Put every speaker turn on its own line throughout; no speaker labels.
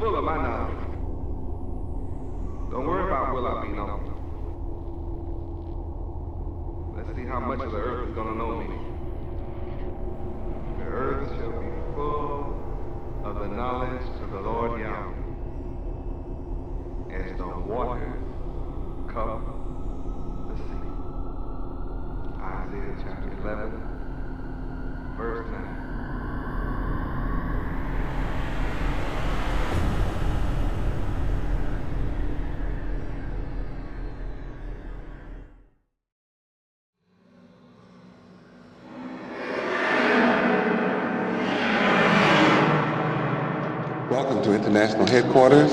full of my knowledge. Don't worry about will I be known. Let's see how much of the earth is going to know me. The earth shall be full of the knowledge of the Lord Yahweh, as the waters cover the sea. Isaiah chapter 11, verse 9. Welcome to International Headquarters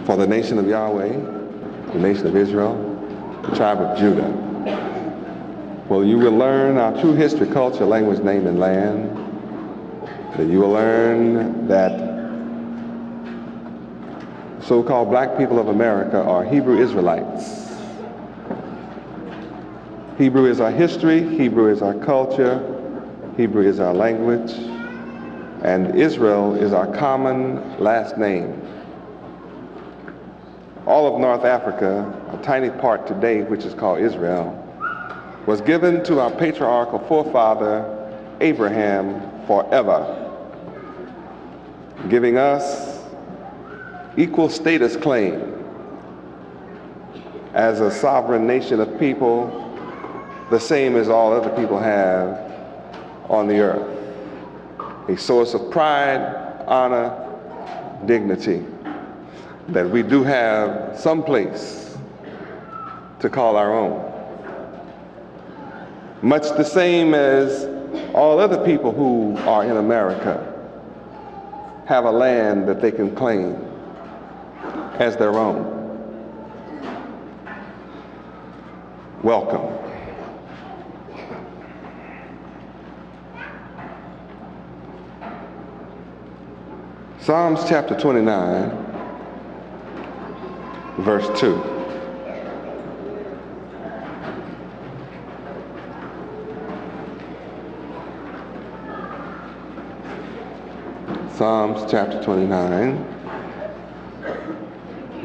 for the nation of Yahweh, the nation of Israel, the tribe of Judah. Well, you will learn our true history, culture, language, name, and land. That you will learn that so-called black people of America are Hebrew Israelites. Hebrew is our history, Hebrew is our culture, Hebrew is our language, and Israel is our common last name. All of North Africa, a tiny part today which is called Israel, was given to our patriarchal forefather Abraham forever, giving us equal status claim as a sovereign nation of people, the same as all other people have on the earth. A source of pride, honor, dignity, that we do have some place to call our own. Much the same as all other people who are in America have a land that they can claim as their own. Welcome. Psalms chapter 29, verse 2. Psalms chapter 29,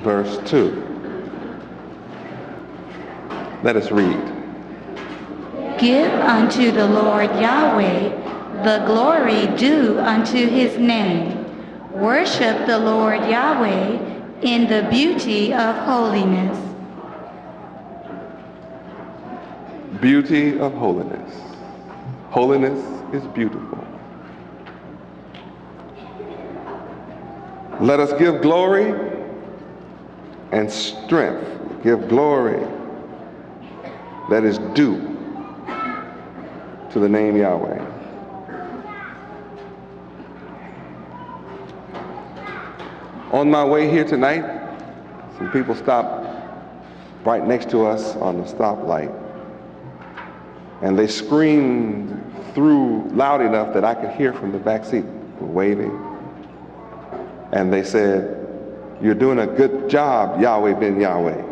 verse 2. Let us read.
Give unto the Lord Yahweh the glory due unto his name. Worship the Lord Yahweh in the beauty of holiness.
Beauty of holiness. Holiness is beautiful. Let us give glory and strength. Give glory that is due to the name Yahweh. On my way here tonight, some people stopped right next to us on the stoplight, and they screamed through loud enough that I could hear from the back seat, waving. And they said, "You're doing a good job, Yahweh Ben Yahweh.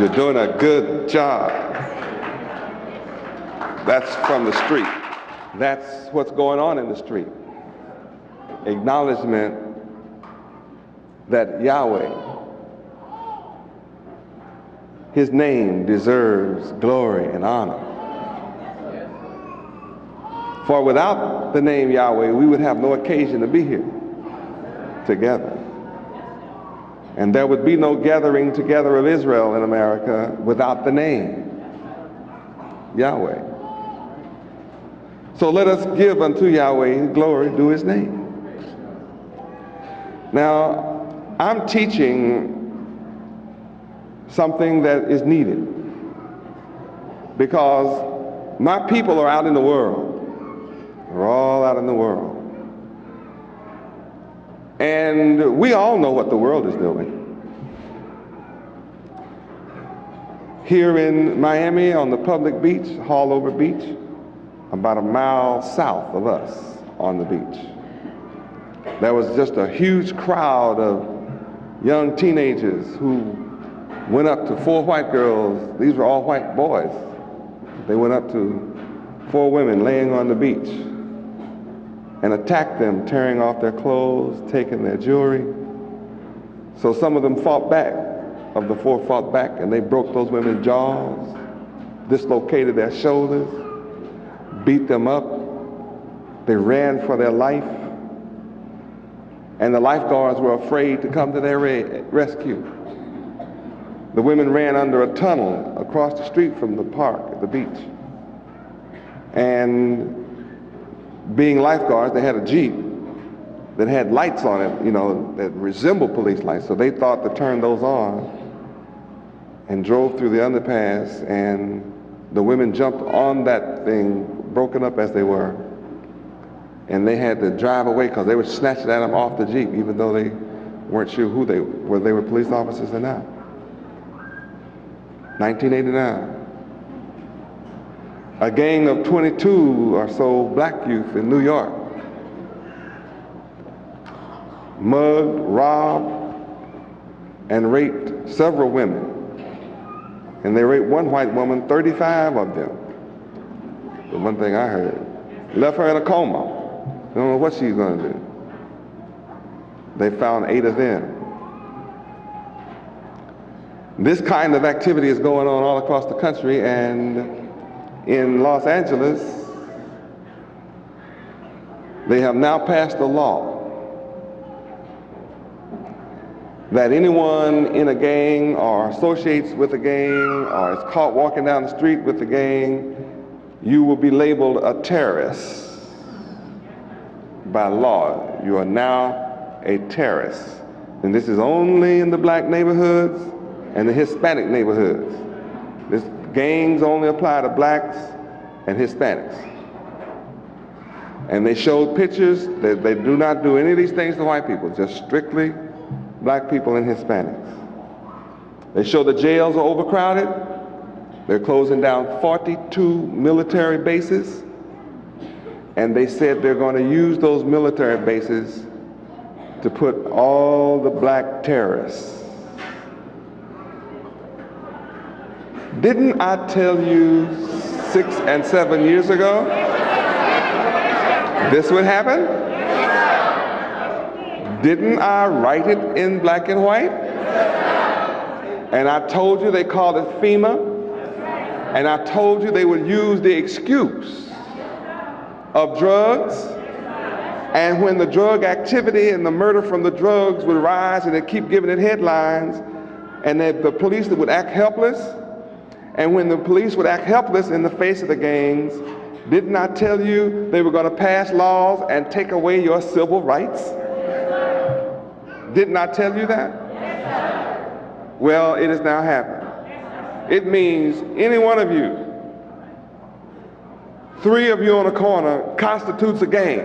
You're doing a good job." That's from the street. That's what's going on in the street. Acknowledgement that Yahweh, his name deserves glory and honor. For without the name Yahweh, we would have no occasion to be here together. And there would be no gathering together of Israel in America without the name Yahweh. So let us give unto Yahweh glory due his name. Now, I'm teaching something that is needed because my people are out in the world. We're all out in the world. And we all know what the world is doing. Here in Miami on the public beach, Hallover Beach, about a mile south of us on the beach, there was just a huge crowd of young teenagers who went up to 4 white girls. These were all white boys. They went up to 4 women laying on the beach. and attacked them, tearing off their clothes, taking their jewelry. So some of them fought back, of the four fought back, and they broke those women's jaws, dislocated their shoulders, beat them up. They ran for their life, and the lifeguards were afraid to come to their rescue. The women ran under a tunnel across the street from the park, the beach. And being lifeguards, they had a Jeep that had lights on it, that resembled police lights. So they thought to turn those on and drove through the underpass, and the women jumped on that thing, broken up as they were, and they had to drive away because they were snatching at them off the Jeep, even though they weren't sure whether they were police officers or not. 1989. A gang of 22 or so black youth in New York mugged, robbed, and raped several women. And they raped one white woman, 35 of them. The one thing I heard. Left her in a coma. Don't know what she's going to do. They found 8 of them. This kind of activity is going on all across the country, and in Los Angeles, they have now passed a law that anyone in a gang or associates with a gang or is caught walking down the street with a gang, you will be labeled a terrorist. By law, you are now a terrorist. And this is only in the black neighborhoods and the Hispanic neighborhoods. This gangs only apply to blacks and Hispanics. And they showed pictures that they do not do any of these things to white people, just strictly black people and Hispanics. They show the jails are overcrowded. They're closing down 42 military bases. And they said they're going to use those military bases to put all the black terrorists. Didn't I tell you 6 and 7 years ago this would happen? Didn't I write it in black and white? And I told you they called it FEMA, and I told you they would use the excuse of drugs, and when the drug activity and the murder from the drugs would rise and they keep giving it headlines, and the police would act helpless, and when the police would act helpless in the face of the gangs, didn't I tell you they were going to pass laws and take away your civil rights? Didn't I tell you that? Well, it has now happened. It means any one of you, 3 of you on a corner constitutes a gang.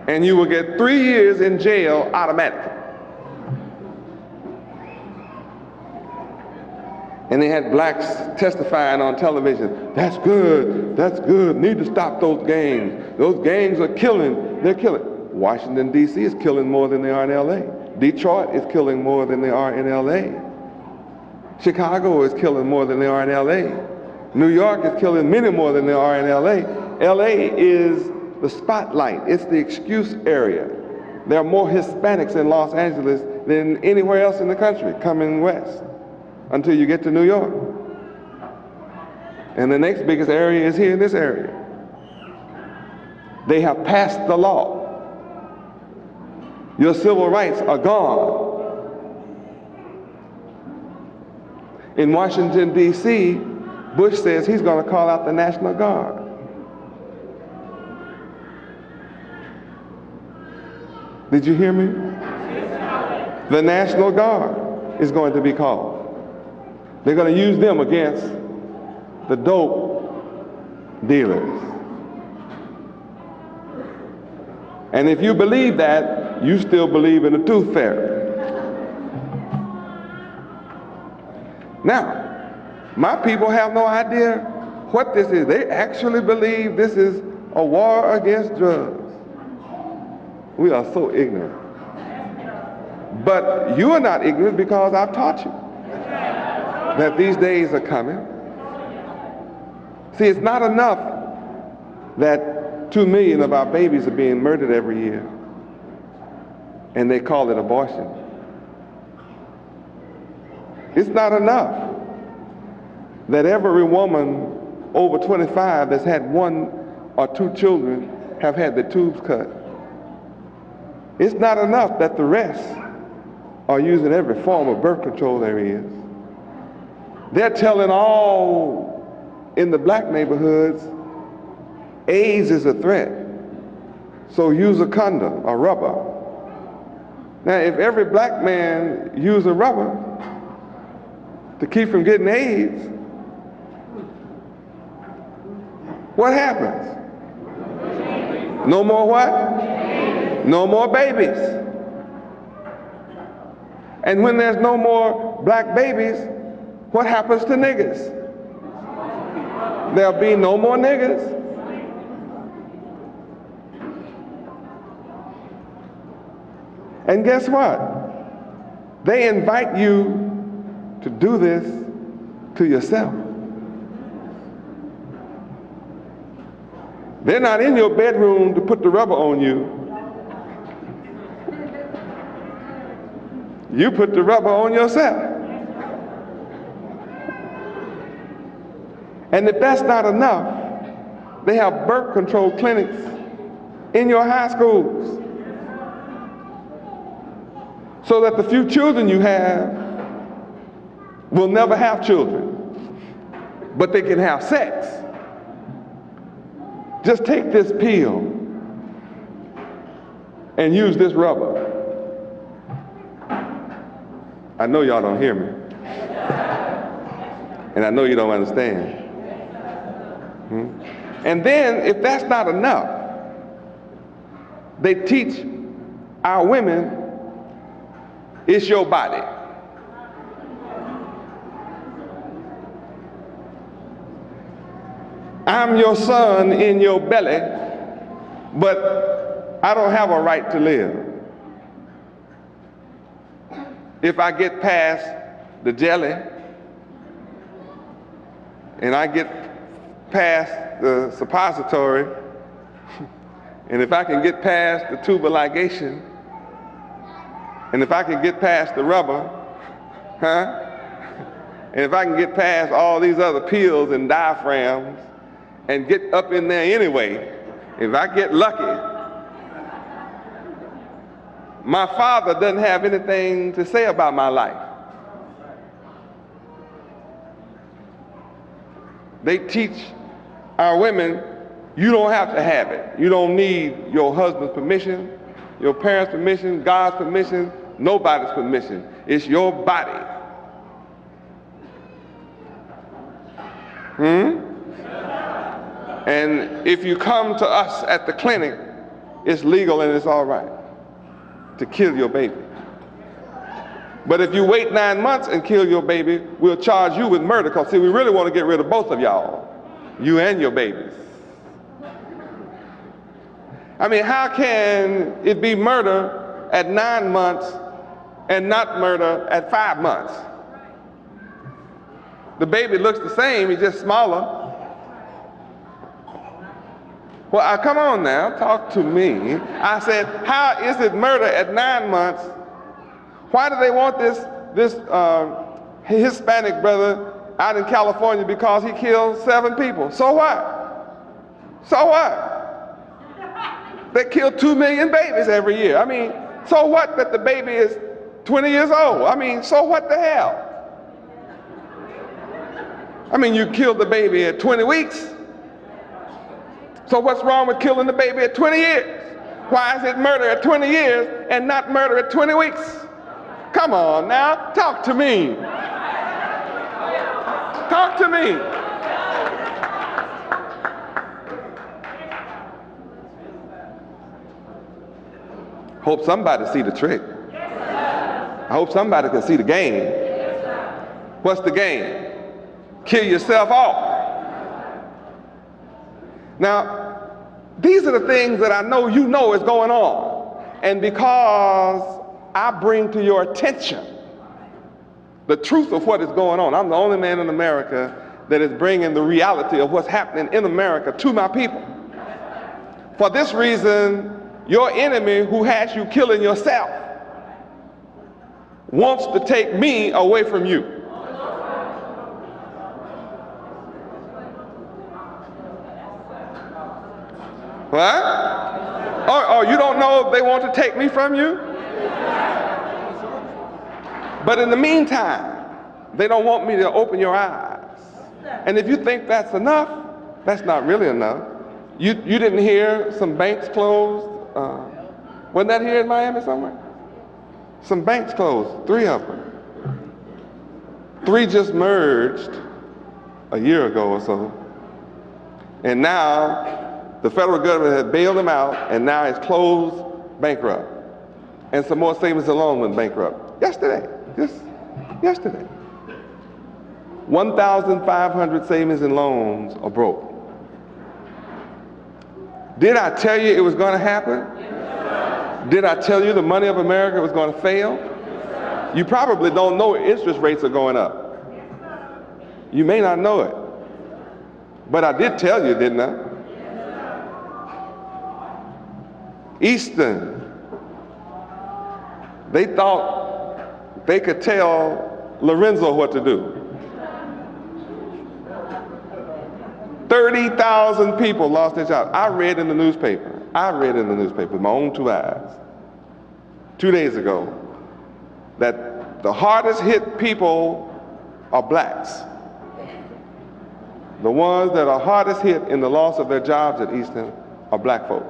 And you will get 3 years in jail automatically. And they had blacks testifying on television. That's good, need to stop those gangs. Those gangs are killing, they're killing. Washington, D.C. is killing more than they are in L.A. Detroit is killing more than they are in L.A. Chicago is killing more than they are in L.A. New York is killing many more than they are in L.A. L.A. is the spotlight. It's the excuse area. There are more Hispanics in Los Angeles than anywhere else in the country coming west until you get to New York. And the next biggest area is here in this area. They have passed the law. Your civil rights are gone. In Washington, D.C., Bush says he's going to call out the National Guard. Did you hear me? The National Guard is going to be called. They're going to use them against the dope dealers. And if you believe that, you still believe in the tooth fairy. Now, my people have no idea what this is. They actually believe this is a war against drugs. We are so ignorant. But you are not ignorant because I've taught you that these days are coming. See, it's not enough that 2 million of our babies are being murdered every year, and they call it abortion. It's not enough that every woman over 25 that's had 1 or 2 children have had the tubes cut. It's not enough that the rest are using every form of birth control there is. They're telling all in the black neighborhoods, AIDS is a threat, so use a condom or rubber. Now, if every black man used a rubber to keep from getting AIDS, what happens? No more what? No more babies. And when there's no more black babies, what happens to niggas? There'll be no more niggas. And guess what? They invite you to do this to yourself. They're not in your bedroom to put the rubber on you. You put the rubber on yourself. And if that's not enough, they have birth control clinics in your high schools, so that the few children you have will never have children, but they can have sex. Just take this pill and use this rubber. I know y'all don't hear me. And I know you don't understand. And then, if that's not enough, they teach our women, it's your body. I'm your son in your belly, but I don't have a right to live. If I get past the jelly, and I get past the suppository, and if I can get past the tubal ligation, and if I can get past the rubber, and if I can get past all these other pills and diaphragms and get up in there anyway, if I get lucky, my father doesn't have anything to say about my life. They teach our women, you don't have to have it. You don't need your husband's permission, your parents' permission, God's permission, nobody's permission. It's your body. And if you come to us at the clinic, it's legal and it's all right to kill your baby. But if you wait 9 months and kill your baby, we'll charge you with murder, because see, we really want to get rid of both of y'all, you and your babies. I mean, how can it be murder at 9 months and not murder at 5 months? The baby looks the same, he's just smaller. Well, come on now, talk to me. I said, how is it murder at 9 months? Why do they want this Hispanic brother out in California because he killed 7 people? So what? So what? They kill 2 million babies every year. I mean, so what that the baby is 20 years old? I mean, so what the hell? I mean, you killed the baby at 20 weeks. So what's wrong with killing the baby at 20 years? Why is it murder at 20 years and not murder at 20 weeks? Come on now, talk to me. Talk to me. Hope somebody see the trick. I hope somebody can see the game. What's the game? Kill yourself off. Now, these are the things that I know you know is going on. And because I bring to your attention the truth of what is going on, I'm the only man in America that is bringing the reality of what's happening in America to my people. For this reason, your enemy who has you killing yourself wants to take me away from you. What? Oh, you don't know they want to take me from you? But in the meantime, they don't want me to open your eyes. And if you think that's enough, that's not really enough. You didn't hear some banks closed? Wasn't that here in Miami somewhere? Some banks closed, 3 of them. 3 just merged a year ago or so. And now the federal government has bailed them out, and now it's closed, bankrupt. And some more savings and loans went bankrupt. Yesterday, just yesterday. 1,500 savings and loans are broke. Did I tell you it was going to happen? Did I tell you the money of America was going to fail? You probably don't know interest rates are going up. You may not know it. But I did tell you, didn't I? Easton, they thought they could tell Lorenzo what to do. 30,000 people lost their jobs. I read in the newspaper with my own 2 eyes 2 days ago that the hardest hit people are blacks. The ones that are hardest hit in the loss of their jobs at Easton are black folk.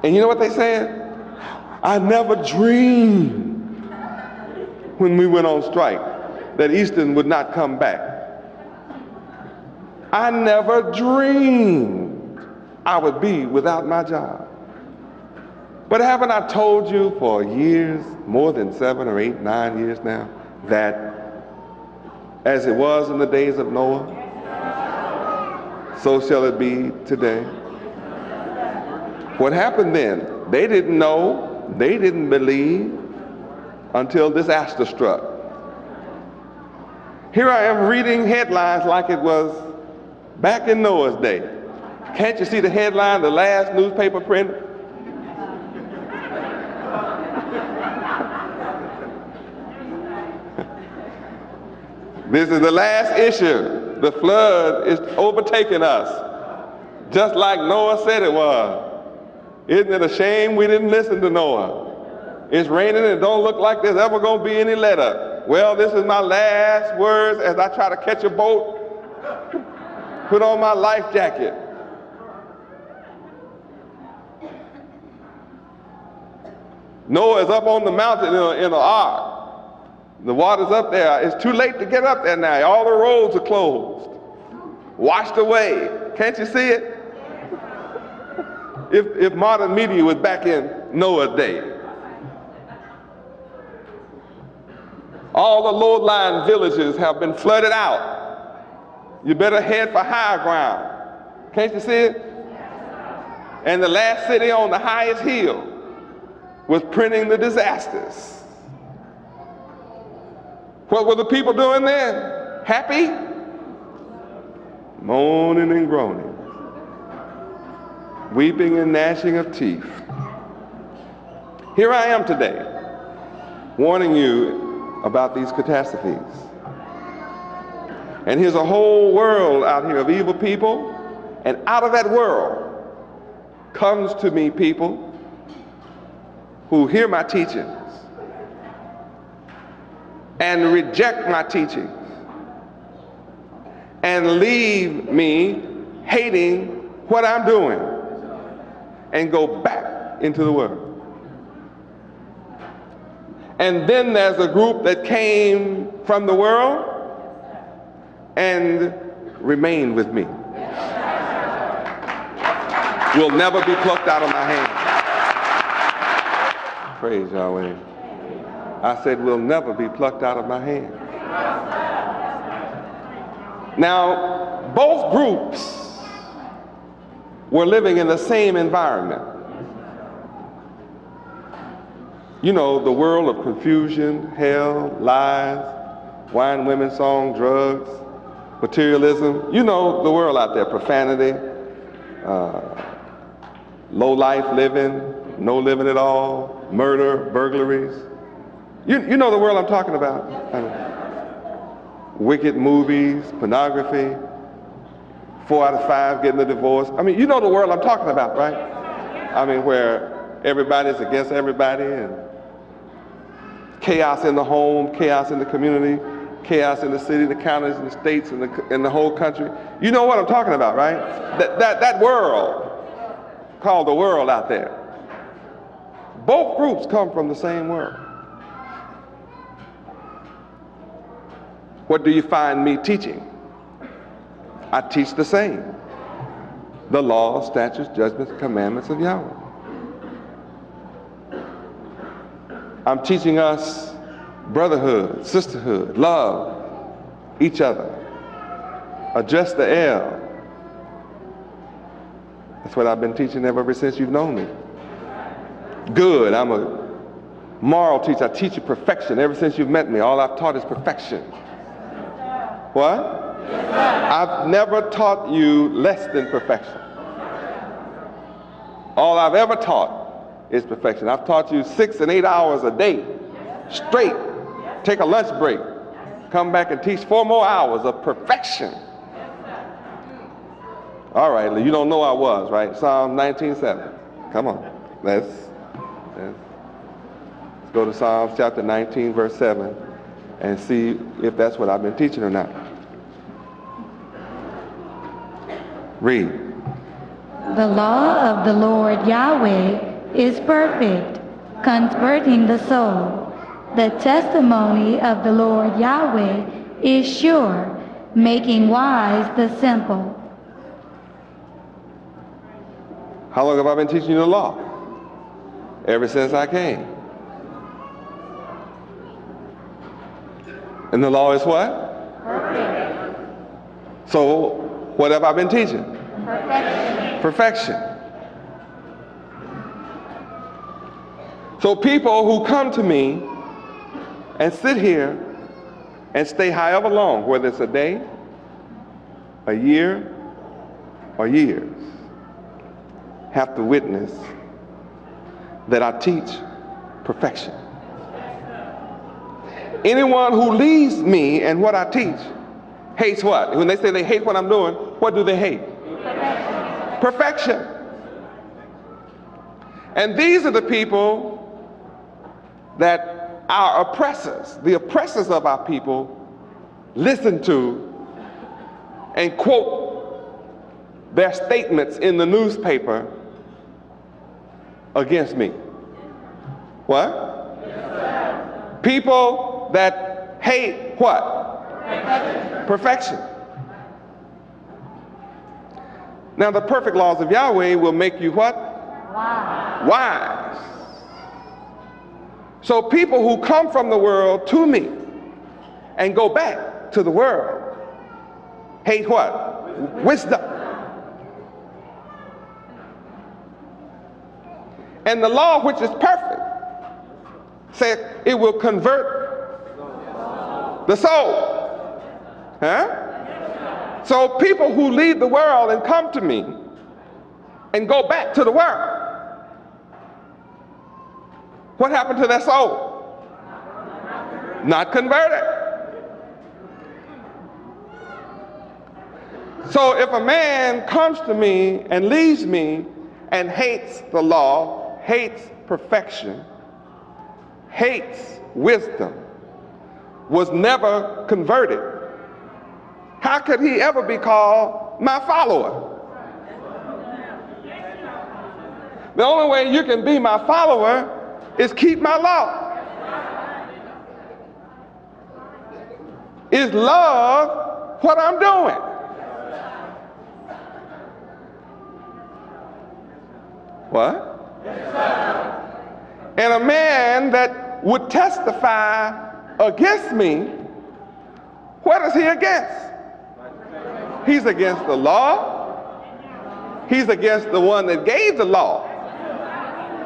And you know what they said? I never dreamed when we went on strike that Easton would not come back. I never dreamed I would be without my job. But haven't I told you for years, more than 7 or 8, 9 years now, that as it was in the days of Noah, so shall it be today? What happened then? They didn't know, they didn't believe until disaster struck. Here I am reading headlines like it was back in Noah's day. Can't you see the headline, the last newspaper print? This is the last issue. The flood is overtaking us, just like Noah said it was. Isn't it a shame we didn't listen to Noah? It's raining and it don't look like there's ever going to be any let up. Well, this is my last words as I try to catch a boat. Put on my life jacket. Noah is up on the mountain in an ark. The water's up there. It's too late to get up there now. All the roads are closed. Washed away. Can't you see it? If modern media was back in Noah's day. All the low-lying villages have been flooded out. You better head for higher ground. Can't you see it? And the last city on the highest hill was printing the disasters. What were the people doing then? Happy? Moaning and groaning. Weeping and gnashing of teeth. Here I am today, warning you about these catastrophes. And here's a whole world out here of evil people, and out of that world comes to me people who hear my teachings and reject my teachings and leave me hating what I'm doing and go back into the world. And then there's a group that came from the world and remained with me. Will never be plucked out of my hand. Praise Yahweh. I said, will never be plucked out of my hand. Now, both groups were living in the same environment. You know, the world of confusion, hell, lies, wine, women, song, drugs, materialism. You know the world out there, profanity, low life living, no living at all, murder, burglaries. You know the world I'm talking about. Wicked movies, pornography, 4 out of 5 getting a divorce. I mean, you know the world I'm talking about, right? I mean, where everybody's against everybody and chaos in the home, chaos in the community, chaos in the city, the counties, and the states, and the whole country. You know what I'm talking about, right? That world called the world out there. Both groups come from the same world. What do you find me teaching? I teach the same. The laws, statutes, judgments, commandments of Yahweh. I'm teaching us brotherhood, sisterhood, love each other. Address the L. That's what I've been teaching ever since you've known me. Good. I'm a moral teacher. I teach you perfection ever since you've met me. All I've taught is perfection. What? I've never taught you less than perfection. All I've ever taught is perfection. I've taught you 6 and 8 hours a day, straight. Take a lunch break. Come back and teach 4 more hours of perfection. All right, you don't know I was, right? Psalm 19:7. Come on. Let's go to Psalms chapter 19, verse 7, and see if that's what I've been teaching or not. Read.
The law of the Lord Yahweh is perfect, converting the soul. The testimony of the Lord Yahweh is sure, making wise the simple.
How long have I been teaching you the law? Ever since I came. And the law is what?
Perfect.
So, what have I been teaching?
Perfection.
Perfection. So people who come to me and sit here and stay however long, whether it's a day, a year, or years, have to witness that I teach perfection. Anyone who leaves me and what I teach hates what? When they say they hate what I'm doing, what do they hate? Perfection. Perfection. And these are the people that our oppressors, the oppressors of our people, listen to and quote their statements in the newspaper against me. What? Yes, people that hate what? Perfection. Perfection. Now the perfect laws of Yahweh will make you what? Wise. Wise. So people who come from the world to me and go back to the world hate what? Wisdom. And the law, which is perfect, said it will convert the soul. Huh? So people who leave the world and come to me and go back to the world, what happened to their soul? Not converted. So if a man comes to me and leaves me and hates the law, hates perfection, hates wisdom, was never converted, how could he ever be called my follower? The only way you can be my follower is keep my law. Is love what I'm doing? What? And a man that would testify against me, what is he against? He's against the law. He's against the one that gave the law.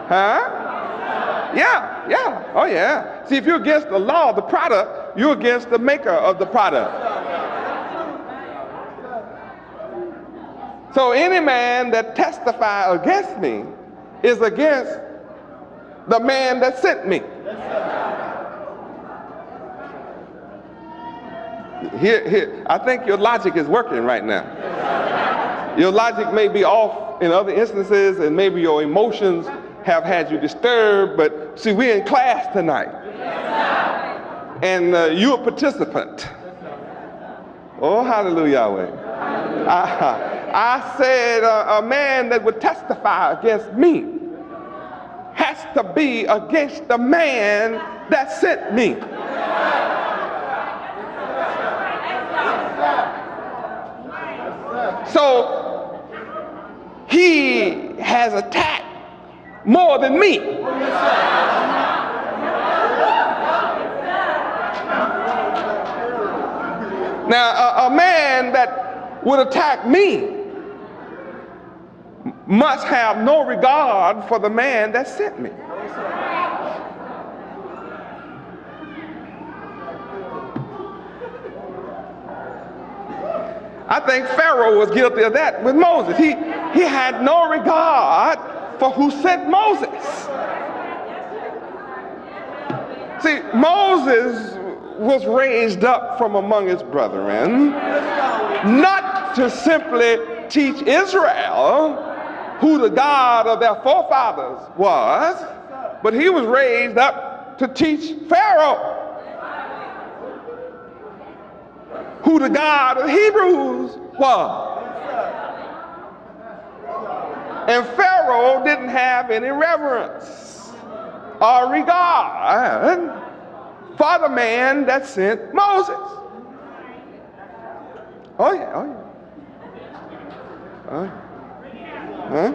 Huh? Yeah. Oh yeah. See, if you're against the law, the product, you're against the maker of the product. So any man that testifies against me is against the man that sent me. Here, I think your logic is working right now. Your logic may be off in other instances, and maybe your emotions have had you disturbed, but see, we're in class tonight. And you're a participant. Oh, hallelujah, Yahweh. I said a man that would testify against me has to be against the man that sent me. So he has attacked more than me. Now, a man that would attack me must have no regard for the man that sent me. I think Pharaoh was guilty of that with Moses. He had no regard for who sent Moses. See, Moses was raised up from among his brethren, not to simply teach Israel who the God of their forefathers was, but he was raised up to teach Pharaoh who the God of Hebrews was. And Pharaoh didn't have any reverence or regard for the man that sent Moses. Oh yeah, oh yeah. Oh yeah. Huh?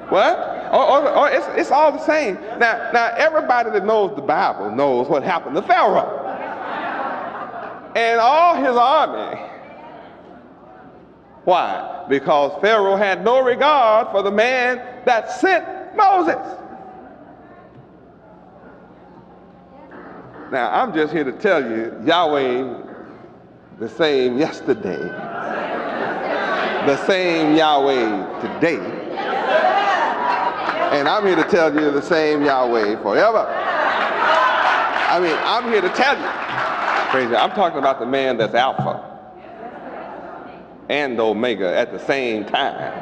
What? It's all the same. Now everybody that knows the Bible knows what happened to Pharaoh and all his army. Why? Because Pharaoh had no regard for the man that sent Moses. Now, I'm just here to tell you, Yahweh, the same yesterday, the same Yahweh today, and I'm here to tell you the same Yahweh forever. I mean, I'm here to tell you. Crazy. I'm talking about the man that's Alpha and Omega at the same time.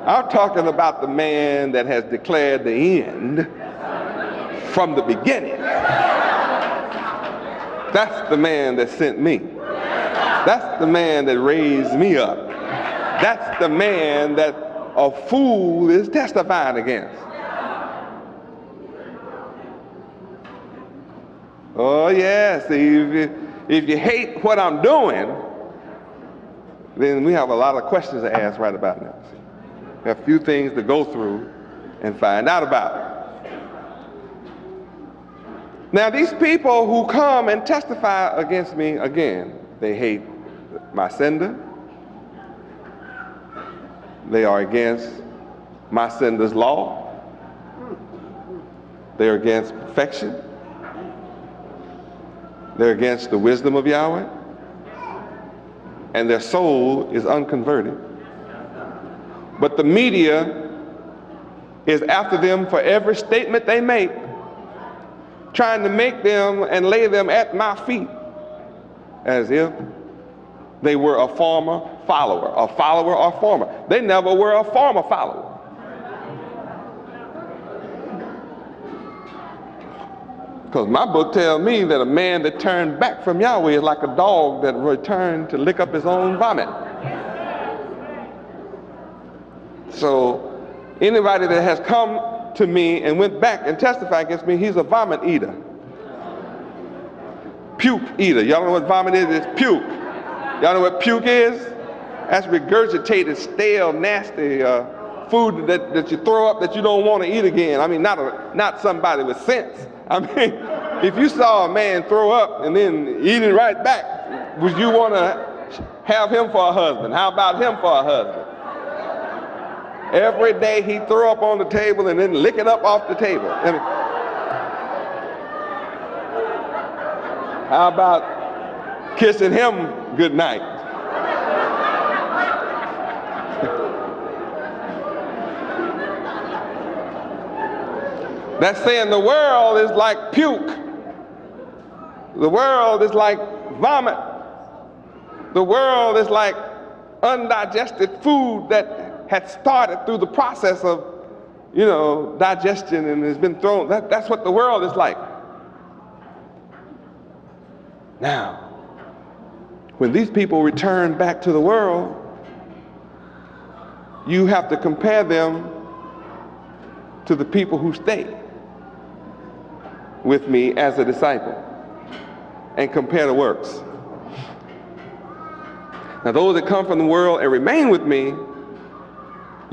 I'm talking about the man that has declared the end from the beginning. That's the man that sent me. That's the man that raised me up. That's the man that a fool is testifying against. Oh yes, if you hate what I'm doing, then we have a lot of questions to ask right about now. We have a few things to go through and find out about. Now these people who come and testify against me, again, they hate my sender. They are against my sender's law. They're against perfection. They're against the wisdom of Yahweh. And their soul is unconverted. But the media is after them for every statement they make, trying to make them and lay them at my feet as if they were a former follower, or former. They never were a former follower. Because my book tells me that a man that turned back from Yahweh is like a dog that returned to lick up his own vomit. So anybody that has come to me and went back and testified against me, he's a vomit eater. Puke eater. Y'all know what vomit is? It's puke. Y'all know what puke is? That's regurgitated, stale, nasty food that you throw up that you don't want to eat again. I mean, not somebody with sense. I mean, if you saw a man throw up and then eat it right back, would you want to have him for a husband? How about him for a husband? Every day he throw up on the table and then lick it up off the table. I How about kissing him good night? That's saying the world is like puke. The world is like vomit. The world is like undigested food that had started through the process of, digestion and has been thrown. That's what the world is like. Now, when these people return back to the world, you have to compare them to the people who stay with me as a disciple and compare the works. Now, those that come from the world and remain with me,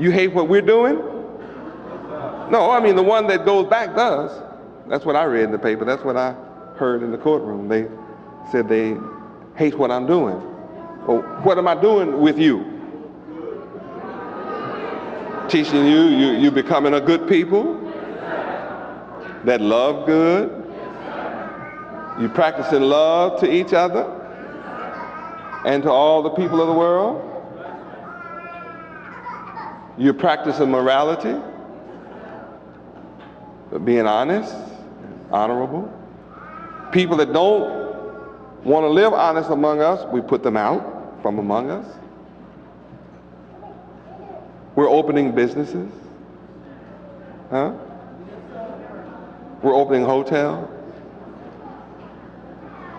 you hate what we're doing? No, I mean the one that goes back does. That's what I read in the paper. That's what I heard in the courtroom. They said they hate what I'm doing. Well, what am I doing with you? Teaching you becoming a good people that love good. You practicing love to each other and to all the people of the world. You're practicing morality, being honest, honorable. People that don't want to live honest among us, we put them out from among us. We're opening businesses. Huh? We're opening hotels.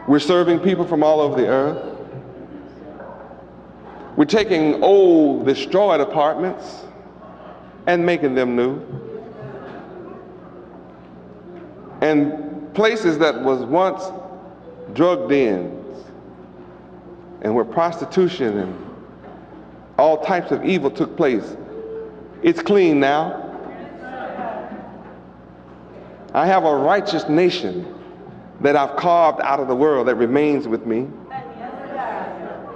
We're serving people from all over the earth. We're taking old, destroyed apartments and making them new. And places that was once drug dens and where prostitution and all types of evil took place, it's clean now. I have a righteous nation that I've carved out of the world that remains with me.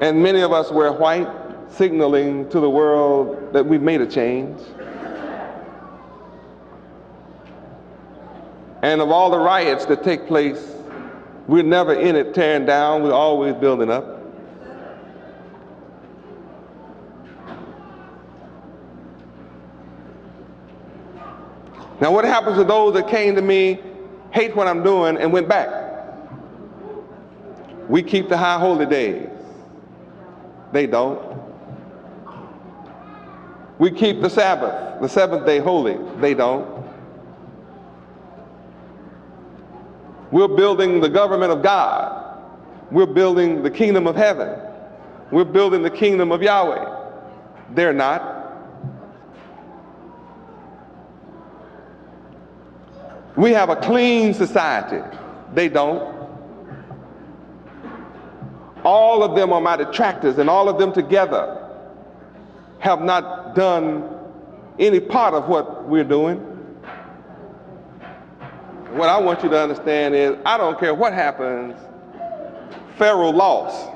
And many of us wear white, signaling to the world that we've made a change. And of all the riots that take place, we're never in it tearing down, we're always building up. Now what happens to those that came to me, hate what I'm doing, and went back? We keep the high holy days. They don't. We keep the Sabbath, the seventh day holy. They don't. We're building the government of God. We're building the kingdom of heaven. We're building the kingdom of Yahweh. They're not. We have a clean society. They don't. All of them are my detractors, and all of them together have not done any part of what we're doing. What I want you to understand is, I don't care what happens, Pharaoh lost.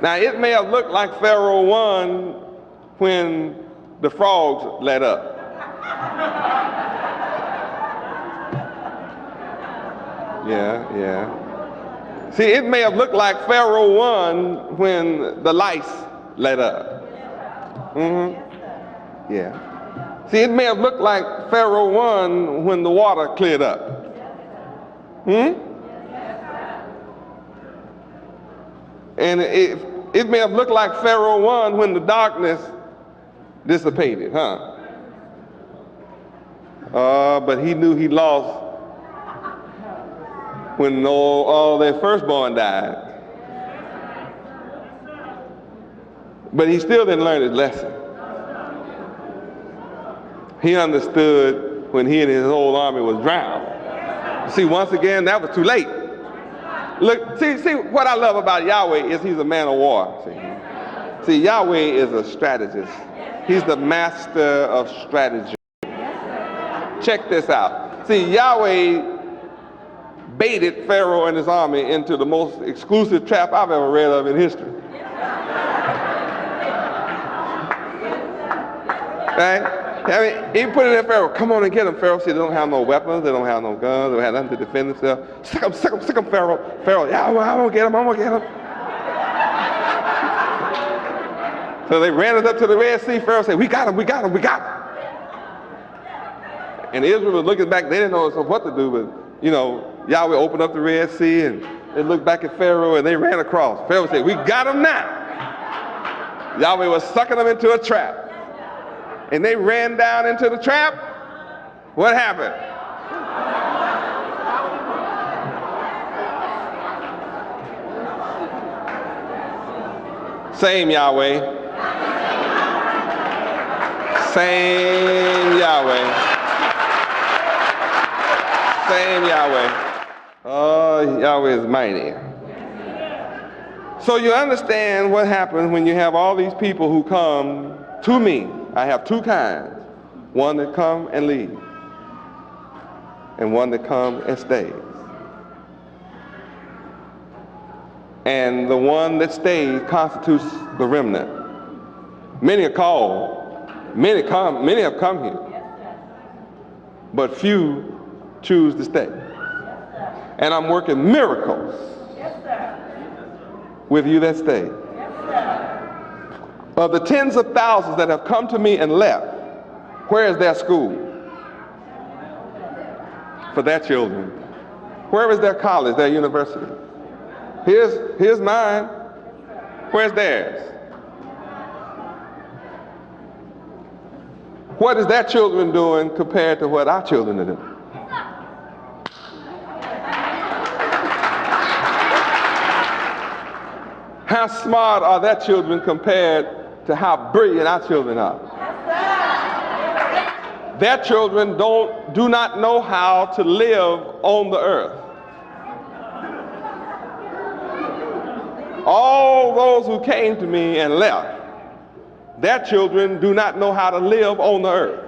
Now, it may have looked like Pharaoh won when the frogs let up. Yeah. See, it may have looked like Pharaoh won when the lice let up. Yeah. See, it may have looked like Pharaoh won when the water cleared up. And it may have looked like Pharaoh won when the darkness dissipated, huh? But he knew he lost when all their firstborn died. But he still didn't learn his lesson. He understood when he and his whole army was drowned. See, once again, that was too late. Look, see what I love about Yahweh is he's a man of war. See, Yahweh is a strategist. He's the master of strategy. Check this out. See, Yahweh baited Pharaoh and his army into the most exclusive trap I've ever read of in history. Right? I mean, he put it in Pharaoh. Come on and get them. Pharaoh said they don't have no weapons. They don't have no guns. They don't have nothing to defend themselves. Sick them, Pharaoh. Pharaoh, yeah, I'm going to get them. I'm going to get them. So they ran it up to the Red Sea. Pharaoh said, we got them. And Israel was looking back. They didn't know what to do, but, Yahweh opened up the Red Sea, and they looked back at Pharaoh, and they ran across. Pharaoh said, we got them now. Yahweh was sucking them into a trap. And they ran down into the trap. What happened? Same Yahweh. Same Yahweh. Same Yahweh. Oh, Yahweh is mighty. So you understand what happens when you have all these people who come to me. I have two kinds. One that come and leave, and one that comes and stays. And the one that stays constitutes the remnant. Many are called, many have come here, but few choose to stay. And I'm working miracles with you that stay. Of the tens of thousands that have come to me and left, where is their school for their children? Where is their college, their university? Here's mine. Where's theirs? What is their children doing compared to what our children are doing? How smart are their children compared to how brilliant our children are? Their children do not know how to live on the earth. All those who came to me and left, their children do not know how to live on the earth.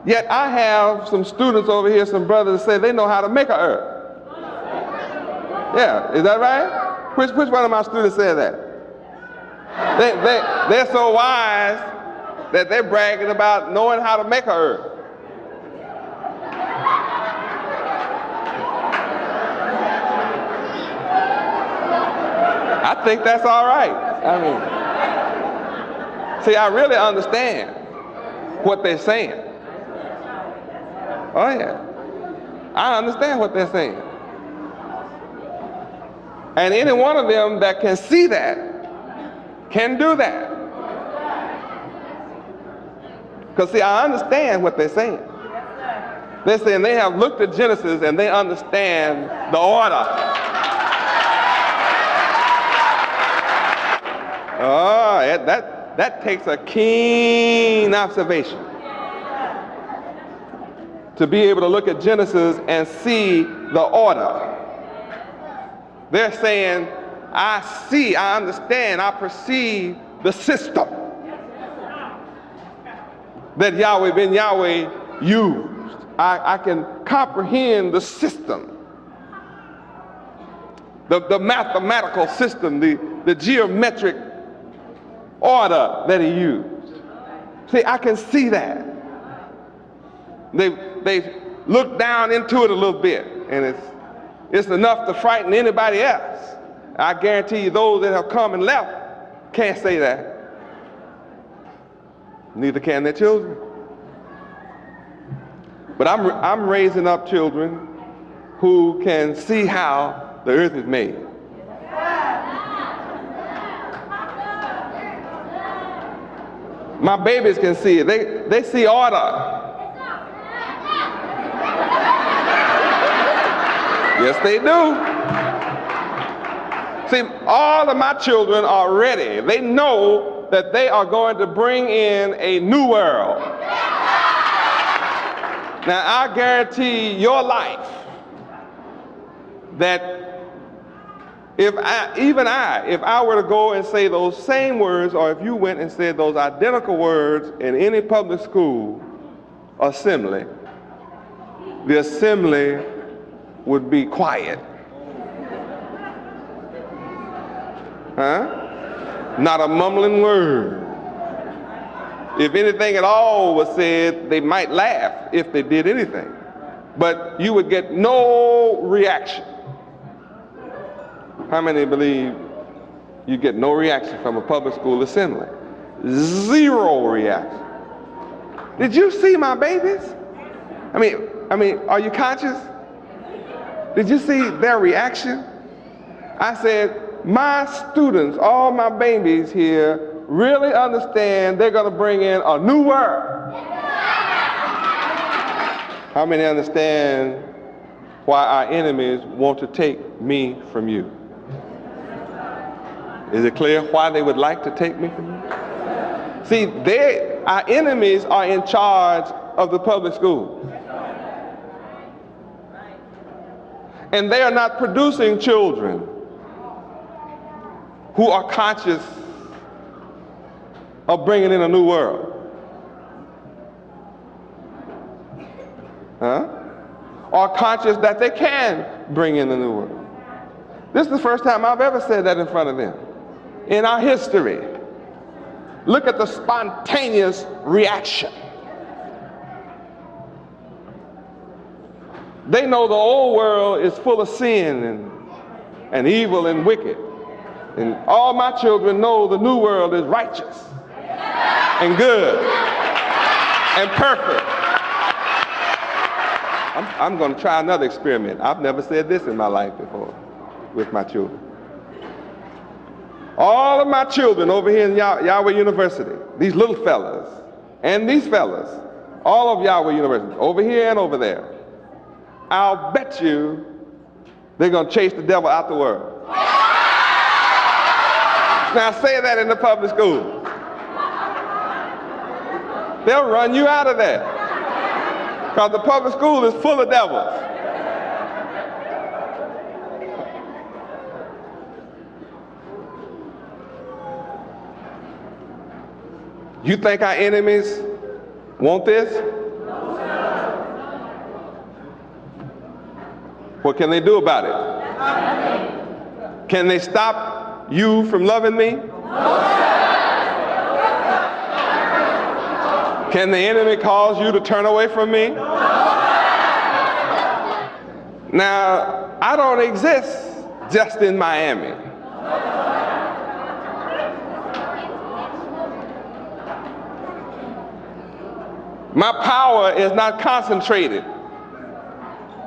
Yet I have some students over here, some brothers that say they know how to make an earth. Yeah, is that right? Which one of my students said that? They're so wise that they're bragging about knowing how to make an earth. I think that's all right. I mean, see, I really understand what they're saying. Oh yeah, I understand what they're saying. And any one of them that can see that can do that. Because see, I understand what they're saying. They're saying they have looked at Genesis and they understand the order. Oh, that takes a keen observation to be able to look at Genesis and see the order. They're saying, I see, I understand, I perceive the system that Yahweh Ben Yahweh used. I can comprehend the system, the mathematical system, the geometric order that he used. See, I can see that. They've looked down into it a little bit, and it's enough to frighten anybody else. I guarantee you those that have come and left can't say that. Neither can their children. But I'm raising up children who can see how the earth is made. My babies can see it. They see order. Yes, they do. See, all of my children are ready. They know that they are going to bring in a new world. Now, I guarantee your life that if I were to go and say those same words, or if you went and said those identical words in any public school assembly, the assembly would be quiet. Huh? Not a mumbling word. If anything at all was said, they might laugh if they did anything. But you would get no reaction. How many believe you get no reaction from a public school assembly? Zero reaction. Did you see my babies? I mean, are you conscious? Did you see their reaction? I said, my students, all my babies here, really understand they're going to bring in a new word. How many understand why our enemies want to take me from you? Is it clear why they would like to take me from you? See, our enemies are in charge of the public school. And they are not producing children who are conscious of bringing in a new world. Are conscious that they can bring in a new world. This is the first time I've ever said that in front of them. In our history, look at the spontaneous reaction. They know the old world is full of sin and evil and wicked. And all my children know the new world is righteous and good and perfect. I'm going to try another experiment. I've never said this in my life before with my children. All of my children over here in Yahweh University, these little fellas and these fellas, all of Yahweh University, over here and over there, I'll bet you they're going to chase the devil out the world. Now say that in the public school. They'll run you out of there. Because the public school is full of devils. You think our enemies want this? What can they do about it? Can they stop you from loving me? Can the enemy cause you to turn away from me? Now, I don't exist just in Miami. My power is not concentrated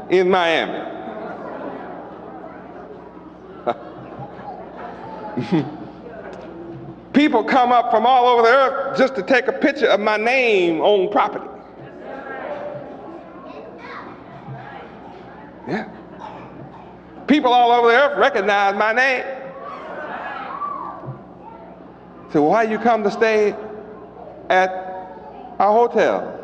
in Miami. People come up from all over the earth just to take a picture of my name on property. Yeah. People all over the earth recognize my name. So why you come to stay at our hotel?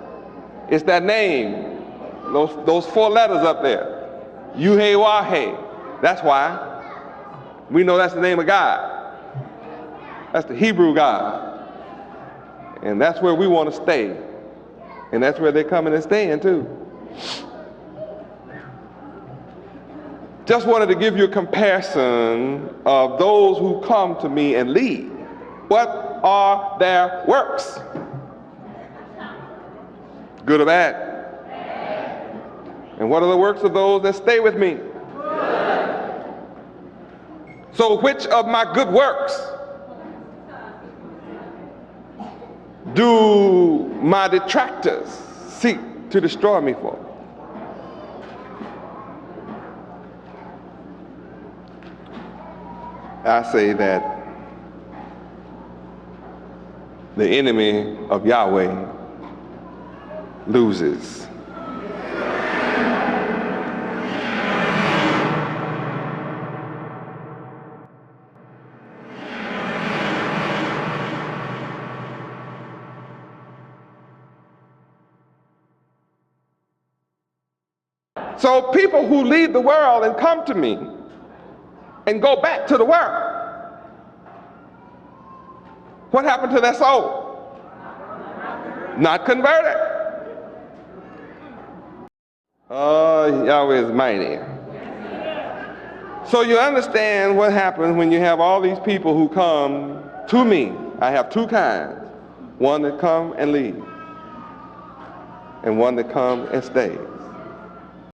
It's that name, those 4 letters up there. YHWH. That's why. We know that's the name of God. That's the Hebrew God. And that's where we want to stay. And that's where they're coming and staying too. Just wanted to give you a comparison of those who come to me and lead. What are their works? Good or bad? And what are the works of those that stay with me? So which of my good works do my detractors seek to destroy me for? I say that the enemy of Yahweh loses. So people who leave the world and come to me and go back to the world, what happened to their soul? Not converted. Oh, Yahweh is mighty. So you understand what happens when you have all these people who come to me. I have 2 kinds. one that come and leave, and one that come and stays.